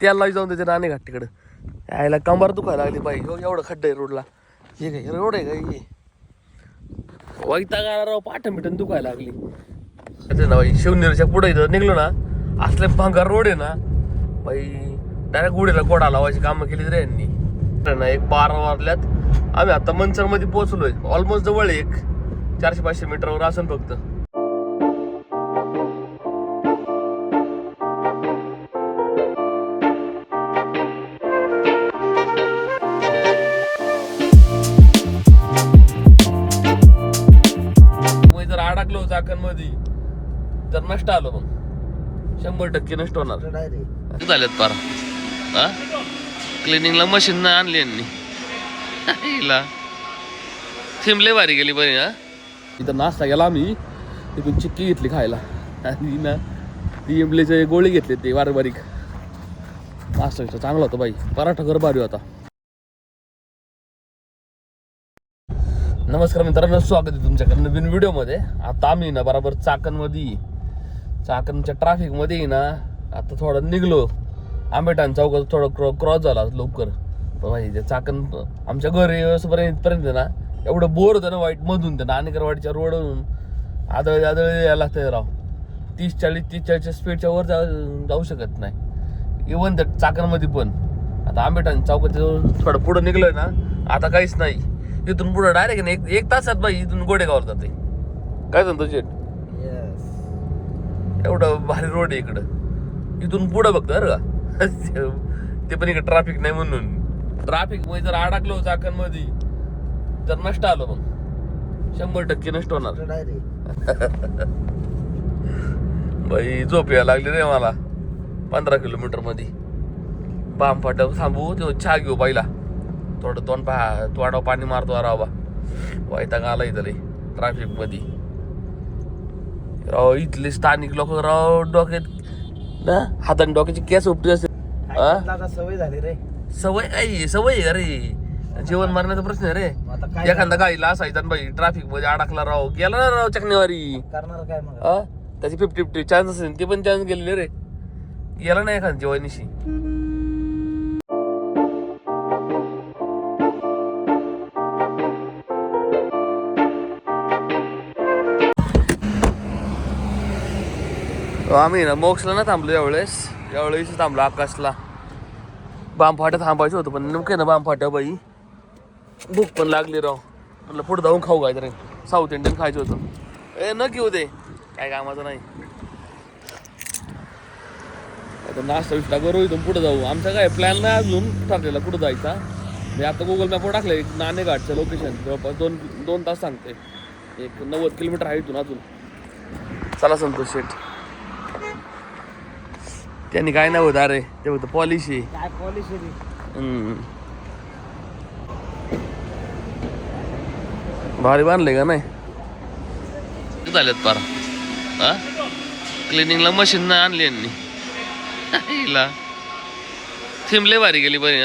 त्याला जाऊन त्याच्या नाणे घाट तिकडं यायला कंबर दुखायला लागली बाई. हो एवढं खड्ड आहे रोडला. हे काय रोड आहे का हे? वैताग आला राव. पाठण बिठण दुखायला लागली ना बाई. शिवनेरच्या पुढे इथं निघलो ना असले भंगार रोड आहे ना बाई. डायरेक्ट गुढीला गोडा लावायची कामं केली रे यांनी ना. एक 12 वाजल्यात. आम्ही आता मनसर मध्ये पोहोचलोय. ऑलमोस्ट जवळ एक 400-500 मीटरवर असेल फक्त. जर अडकलो चाकण मध्ये तर नष्ट आलो मग 100% नष्ट होणार. झालेत पार. क्लिनिंगला मशीन नाही आणली यांनी. थिमले भारी गेली बरी. इथं नाश्ता गेला आम्ही. तिथून चिक्की घेतली खायला आणि ना ती इमलीचे गोळी घेतली. ते बारीक नाश्ता चांगला होता बाई. पराठा घर भारी होता. नमस्कार मित्रांनो, स्वागत आहे तुमच्याकडे नवीन व्हिडिओमध्ये. आता आम्ही ना बरोबर चाकणच्या ट्रॅफिकमध्ये ना आता थोडं निघलो. आंबेठाण चौकात थोडं क्रॉस झाला लवकर. भाई ते चाकण आमच्या घरी येईपर्यंत ना एवढं बोर होतं ना वाईट मधून. ते नाणेकरवाडीच्या रोडवरून आदळ यायला लागतं राव. 30-40 स्पीडच्या वर जाऊ शकत नाही इव्हन त्या चाकणमध्ये पण. आता आंबेठाण चौकात थोडं पुढं निघलोय ना आता काहीच नाही. इथून पुढं डायरेक्ट एक तासात बाई इथून गोडेगावला जाते. काय सांगतो शेट? एवढं भारी रोड आहे इकडं. इथून पुढं बघतो बरं का. ते पण इकडे ट्रॅफिक नाही म्हणून. ट्रॅफिक मध्ये जर अडकलो चाकण मध्ये तर नष्ट आलो मग 100% नष्ट होणार. बाई झोप यायला लागली रे मला. 15 किलोमीटर मध्ये बाम फाट्यावर थांबू. तो चहा घेऊ पहिला. थोडं तोंडावर पाणी मारतो राव बा. वैताग आला इथं ट्रॅफिक मध्ये राव. इथले स्थानिक लोक राव डोक्यात ना हाताने डोक्याची केस उपटी असते. सवय झाली रे. सवय काय सवय आहे रे. जेवण मारण्याचा प्रश्न आहे रे. एखादा गाईला असायचा बाई ट्रॅफिक मध्ये अडकला राव. गेला ना राव चकणीवारी. करणार काय मग? त्याची 50-50 चान्स असेल. ते पण चान्स गेलेले रे. गेला ना एखाद्या जेवणीशी. आम्ही ना मोक्सला ना थांबलो. यावेळेस थांबलो आकाशला. बामफाट्या थांबायचं होतं पण नेमकं ना बामफाट्या बाई भूक पण लागली राव. म्हटलं पुढे जाऊन खाऊ काय तरी. साऊथ इंडियन खायचं होतं. न घेऊ दे काय कामाचं नाही. आता नाश्ता विष्टा करू. इथून पुढे जाऊ. आमचा काय प्लॅन नाही अजून ठरलेला कुठं जायचा. मी आता गुगल मॅपवर टाकलं एक नाणेघाटचं लोकेशन. जवळपास 2 तास सांगते. एक 90 किलोमीटर आहे इथून अजून. चला संतोष शेठ. त्यांनी काय नाही होत अरे. ते होतं पॉलिशी. काय पॉलिश भारी बांधले का नाही. झालेत पार. क्लिनिंगला मशीन नाही आणली यांनी. थिमले भारी गेली बरी.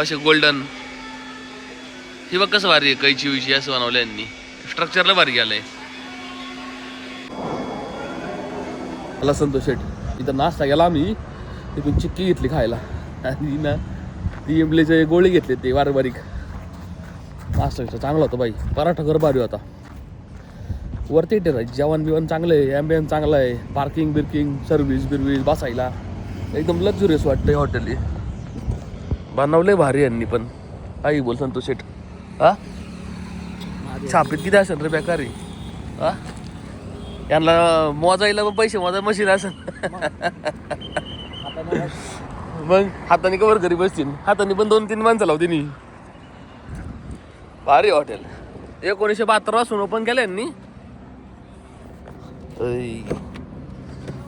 असे गोल्डन. ही बघ कसं भारी आहे. कैची विची असं बनवलं यांनी. स्ट्रक्चरला भारी गेलंय. मला संतोष शेठ. इथं नाश्ता गेला आम्ही. तिथून चिक्की घेतली खायला आणि ना ती इमलीचे गोळी घेतली. ते बारीक नाश्ता चांगला होता बाई. पराठा घर भारी होता. वरती जेवण बिवण चांगलं आहे. ॲम्बियन्स चांगला आहे. पार्किंग बिर्किंग सर्व्हिस बसायला एकदम लक्झुरियस वाटतंय. हॉटेल बनवले भारी यांनी पण. काही बोल संतोष शेठ. छापीत किती असेल रे बेकारी. यांना मोजायला पण पैसे मोजा मशीन असेल. मग हाताने कवर घरी बसतील. हाताने पण 2-3 माणसं लावते. भारी हॉटेल. 1972 पासून ओपन केलं यांनी.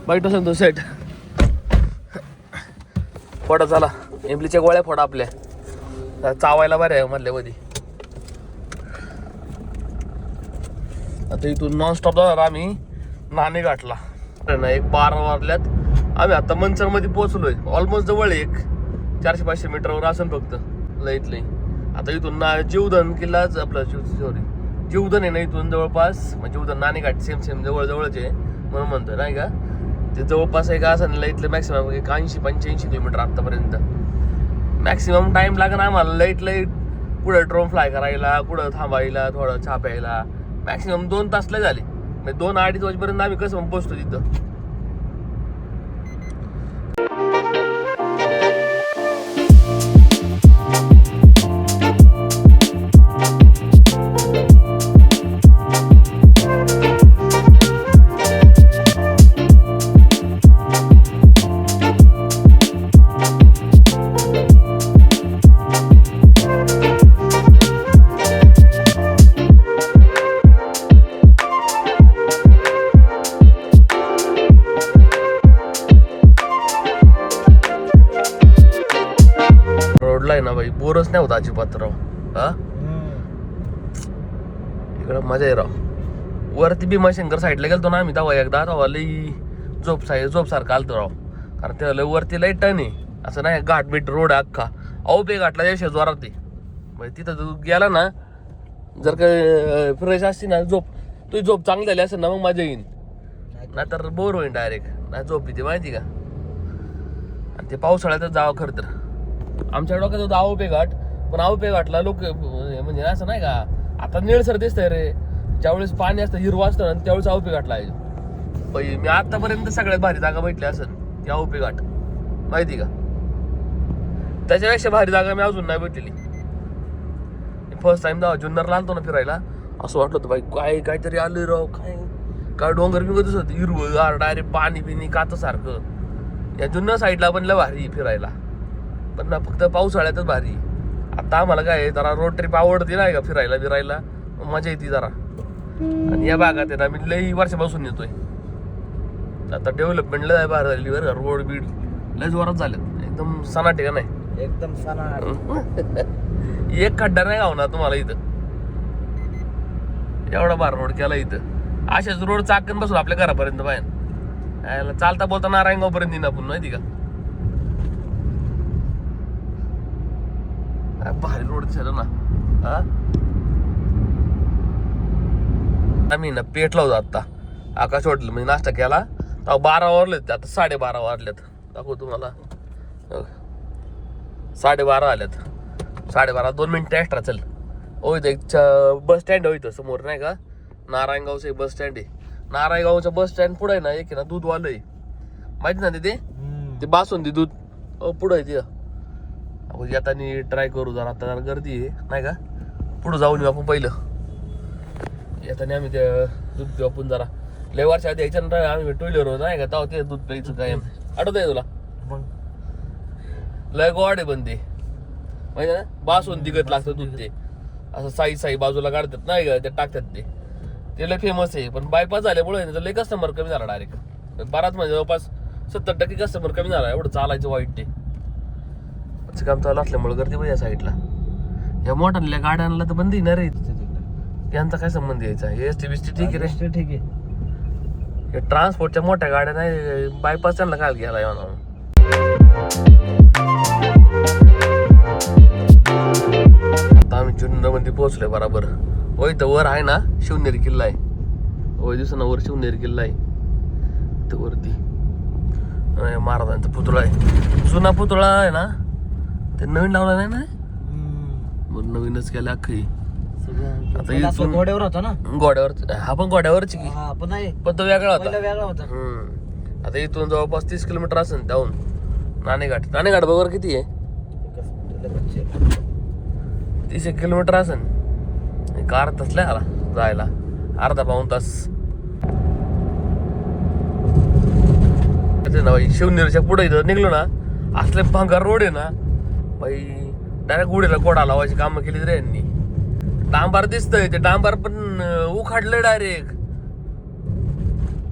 बाईट संतोष सेट. फोडा झाला. इमलीच्या गोळ्या फोडा आपल्या. चावायला बऱ्या आहे मधल्या मध्ये. आता इथून नॉनस्टॉप जाणार आम्ही नाणेघाटला. एक 12 वाजल्यात. आम्ही आता मनसर मध्ये पोहोचलोय. ऑलमोस्ट जवळ एक 400-500 मीटरवर असेल फक्त लईतले. आता इथून जीवधन किल्लाच आपला जीवधन आहे ना इथून जवळपास. म्हणजे जीवधन नाणेघाट सेम जवळच आहे म्हणून म्हणतोय नाही का. ते जवळपास एक असं इथलं मॅक्सिमम 80-85 किलोमीटर आतापर्यंत मॅक्सिमम टाइम लागेल आम्हाला लाईट पुढे ड्रोन फ्लाय करायला, कुठं थांबायला, थोडं चहा प्यायला मॅक्सिमम 2 तास लय झाले. 2-2.5 वाजेपर्यंत आम्ही कसं पोहोचतो तिथं. रोडला आहे ना बाई बोरच नाही होत अजिबात राव. हा इकडं मजा आहे राव. वरती भीमाशंकर साईडला गेलतो ना आम्ही तेव्हा लई झोप सारखं आलतो राव. कारण ते वरती लई टन आहे असं नाही घाट बीट रोड आहे अख्खा. औपे घाटला त्याशिवाय जोरात आहे म्हणजे तिथं तू गेला ना जर का फ्रेश असती ना तुझी झोप चांगली झाली असेल ना मग मजा येईन. नाहीतर बोर होईन डायरेक्ट. नाही झोप येते माहिती का. आणि ते पावसाळ्यातच जावं खरं तर. आमच्या डोक्यात होतं औपे घाट पण औपे घाटला लोक म्हणजे असं नाही का आता निळसर दिसतंय रे. ज्यावेळेस पाणी असतं हिरवं असतं ना त्यावेळेस औपे घाटला आहे. मी आतापर्यंत सगळ्यात भारी जागा भेटली असेल ती औपे घाट माहिती का. त्याच्यापेक्षा भारी जागा मी अजून नाही भेटलेली. फर्स्ट टाइम जेव्हा जुन्नरला आलतो ना फिरायला असं वाटलं होतं बाई काहीतरी आलं राव. काय डोंगर बिंगतच होते हिरवं डायरेक्ट पाणी बिनी काचं सारखं. या जुन्नर साईडला पण लय भारी फिरायला पण ना फक्त पावसाळ्यातच भारी. आता आम्हाला काय जरा रोड ट्रिप आवडते नाही का फिरायला बिरायला मजा येते जरा. आणि या भागात आहे ना मी लई वर्षापासून येतोय. आता डेव्हलपमेंट लय भारी झाली बरं. रोड बीड लय जोरात झालेत एकदम सनाटे का नाही एकदम सनाट. एक खड्डा नाही गावणार तुम्हाला इथं. एवढा भार रोड केला इथं. असेच रोड चाकन बसून आपल्या घरापर्यंत बाहेर चालता बोलता नारायणगाव पर्यंत येईन आपण माहिती का. भारी रोड दिसत ना. हा आम्ही ना पेटला होतो आता आकाश हॉटेल म्हणजे नाश्ता केला तेव्हा 12 वाजलेत. आता 12:30 वाजलेत. दाखवू तुम्हाला 12:30 आल्यात. 12:30 2 मिनिटं एक्स्ट्रा चल. हो इथं एक बस स्टँड होईत समोर नाही का. नारायणगावचं एक बस स्टँड आहे. नारायणगावच्या बस स्टँड पुढे आहे ना एक आहे ना दूधवालं आहे माहिती ना ते बासुंदी दूध पुढं आहे तिथं. आता ट्राय करू जरा. आता जरा गर्दी आहे नाही का. पुढं जाऊन येऊ आपण पहिलं. येताना आम्ही ते दूध पिऊ आपण जरा. लय वर्षा आधी यायच्यानंतर आम्ही टोयलेवर होतो नाही का तेव्हा ते दूध प्यायचं काय आठवत आहे तुला. लय गोड आहे पण ते माहिती ना. बासुंदी गत लागतं दूध ते असं साई बाजूला काढतात नाही का ते टाकतात ते लय फेमस आहे. पण बायपास झाल्यामुळे लय कस्टमर कमी झाला डायरेक्ट. बराच म्हणजे जवळपास 70% कस्टमर कमी झाला. एवढं चालायचं वाईट ते काम चालू असल्यामुळे गर्दी पण या साईडला. या मोठ्या गाड्यांना तर बंदी ना रे. त्यांचा काय संबंध यायचा. एसटी बिस्टी ठीक आहे रे ठीक आहे. ट्रान्सपोर्टच्या मोठ्या गाड्या नाही बायपास त्यांना काय घ्यायला येणार. आता आम्ही जुन्नरमध्ये पोहोचलोय बरोबर. होय तर वर आहे ना शिवनेरी किल्ला आहे. होय दिवसांना वर शिवनेरी किल्ला आहे. तर वरती महाराजांचा पुतळा आहे. जुना पुतळा आहे ना ते नवीन लावला नाही ना म्हणून नवीनच केलं अख्खी. आता इथून घोड्यावर होता ना. घोड्यावर हा पण घोड्यावरची की पण नाही पण तो वेगळा होता. वेगळा होता. आता इथून जवळपास 30 किलोमीटर असेल त्याहून नाणेघाट. नाणेघाट बरोबर किती आहे 30 किलोमीटर असेल. एक अर्धा तास आला जायला. अर्धा-पाऊण तास. शिवनेरीच्या पुढे इथं निघलो ना असले भंगार रोड आहे ना बाई. डायरेक्ट गुढीला कोडा लावायची कामं केली रे यांनी. डांबार दिसतंय ते डांबार पण उखाडलंय डायरेक्ट.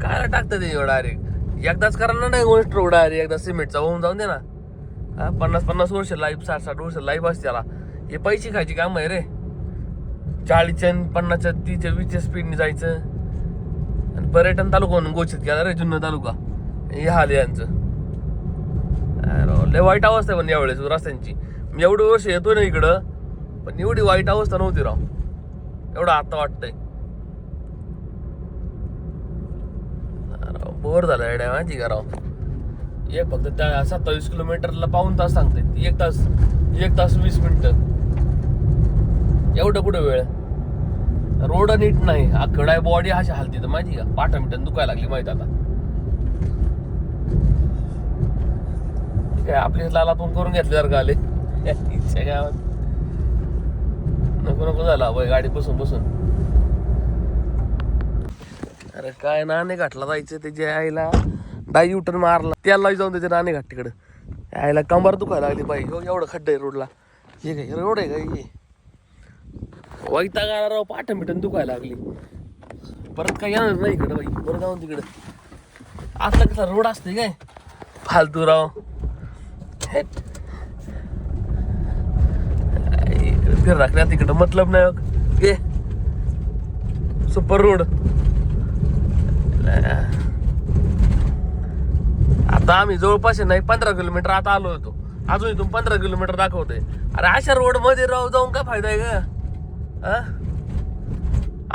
काय टाकतं ते डायरेक्ट. एकदाच करा ना नाही गोष्ट डायरेक्ट एकदा सिमेंटचा होऊन जाऊन दे ना. 50-50 वर्ष लाईफ 60-60 वर्ष लाईफ असते त्याला. हे पैसे खायची काम आहे रे. 40च्या 50च्या 30च्या 20च्या स्पीडने जायचं. आणि पर्यटन तालुका म्हणून घोषित केला रे जुन्नर तालुका. हे हाल यांचं लय वाईट अवस्था आहे पण यावेळेस रस्त्यांची. मी एवढी वर्ष येतोय ना इकडं पण एवढी वाईट अवस्था नव्हती राव. एवढं आता वाटतंय बोर झालं येड्या माहिती का राव. एक फक्त त्या 27 किलोमीटरला पाऊण तास सांगते. 1 तास 20 मिनिटं. एवढं कुठं वेळ. रोड नीट नाही. आकडा बॉडी अशी हालती तर माहिती का. पाठा मिठन दुखायला लागली माहिती आता. काय आपली लाला पण करून घेतले जर का आले इच्छा गावात. नको झाला बाई गाडी बसून अरे काय नाणे घाटला जायचं त्याच्या आईला. डाय युटर्न मारला त्याला जाऊन त्याच्या नाणे घाट तिकडं. आईला कंबर दुखायला लागली बाई. हो एवढं खड्डा आहे रोडला. हे काय रोड आहे का हे. वैताग आला राव. पाठा मिठन दुखायला लागली. परत काय येणार नाही इकडं बाई. बरं जाऊन तिकडं असला कसा रोड असते काय फालतू राव. फिर राखण्यात तिकडं मतलब नाही. घे सुपर रोड. आता आम्ही जवळपास नाही 15 किलोमीटर आता आलो होतो. अजून इथून 15 किलोमीटर दाखवतोय. अरे अशा रोड मध्ये राव जाऊन काय फायदा आहे का.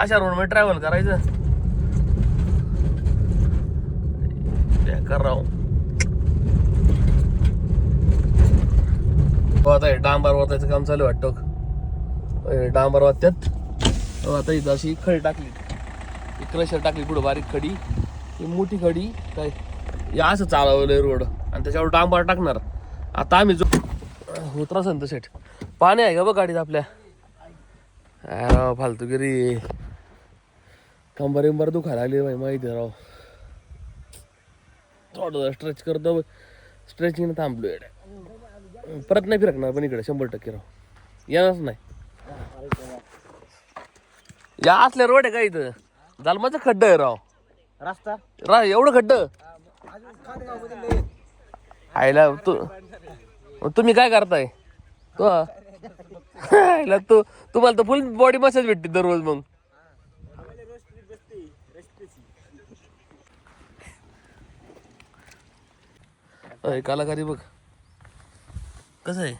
अशा रोड मध्ये ट्रॅव्हल करायचं कर राव. आता डांबर वाचायचं काम चालू वाटतं. डांबर वाचत्यात. आता इथं अशी खडी टाकली. क्रशर टाकली पुढं बारीक खडी. ही मोठी खडी काय या असं चालवलंय रोड आणि त्याच्यावर डांबर टाकणार. आता आम्ही जो होत राहतो सेट पाणी आहे का बघ गाडीत आपल्या. राव फालतूगिरी. कंबर दुखायला लागली बाई माहिती राव. थोडं स्ट्रेच करतो. स्ट्रेचिंग थांबलो येड्या. परत नाही फिरकणार पण इकडे 100% राव. येणारच नाही. या असल्या रोड आहे का इथं. जालमाचं खड्ड आहे राव. रस्ता एवढं खड्ड आईला. तुम्ही काय करताय तो तुम्हाला तर फुल बॉडी मसाज भेटते दररोज. मग कलाकारी बघ कसं आहे.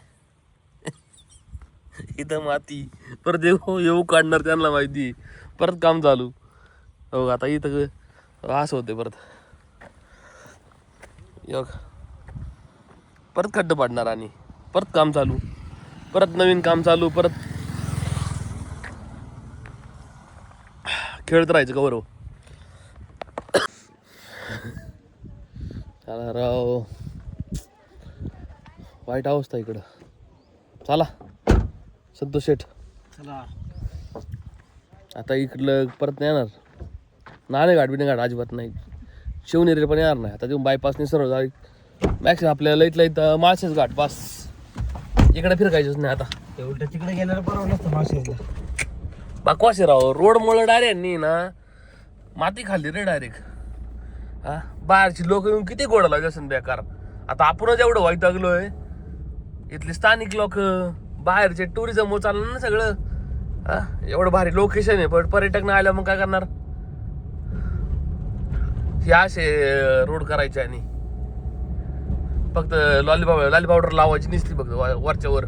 इथं माती परत येऊ काढणार त्यांना माहिती. परत काम चालू. हो आता इथं असं होते परत. परत खड्ड पाडणार आणि परत काम चालू. परत नवीन काम चालू. परत खेळत राहायचं का बरोबर. चला राव वाईट अवस्था इकडं. चला संतोष शेठ. चला आता इकडलं परत नाही येणार. नाणे घाट बिने घाट अजिबात नाही. शिवनेरी पण येणार नाही. आता तिथून बायपासने सरळ जाईल. मॅक्सिमम आपल्याला लईत माळशेज घाट पास. इकडे फिरकायचंच नाही आता. उलट तिकडे गेल्यावर बरोबर नसतं मावशीला. बाकवाशे राव. रोड मुळे डायरेक्ट ना माती खाल्ली रे डायरेक्ट. बाहेरची लोक येऊन किती गोडा लावले असेल बेकार. आता आपणच एवढं वैतागलोय. इथले स्थानिक लोक बाहेरचे टुरिझम चाललं ना सगळं. एवढं भारी लोकेशन आहे पण पर्यटक नाही आल्या मग काय करणार. हे असे रोड करायचे आणि फक्त लॉली पावडर लावायची नसती फक्त वरच्या वर.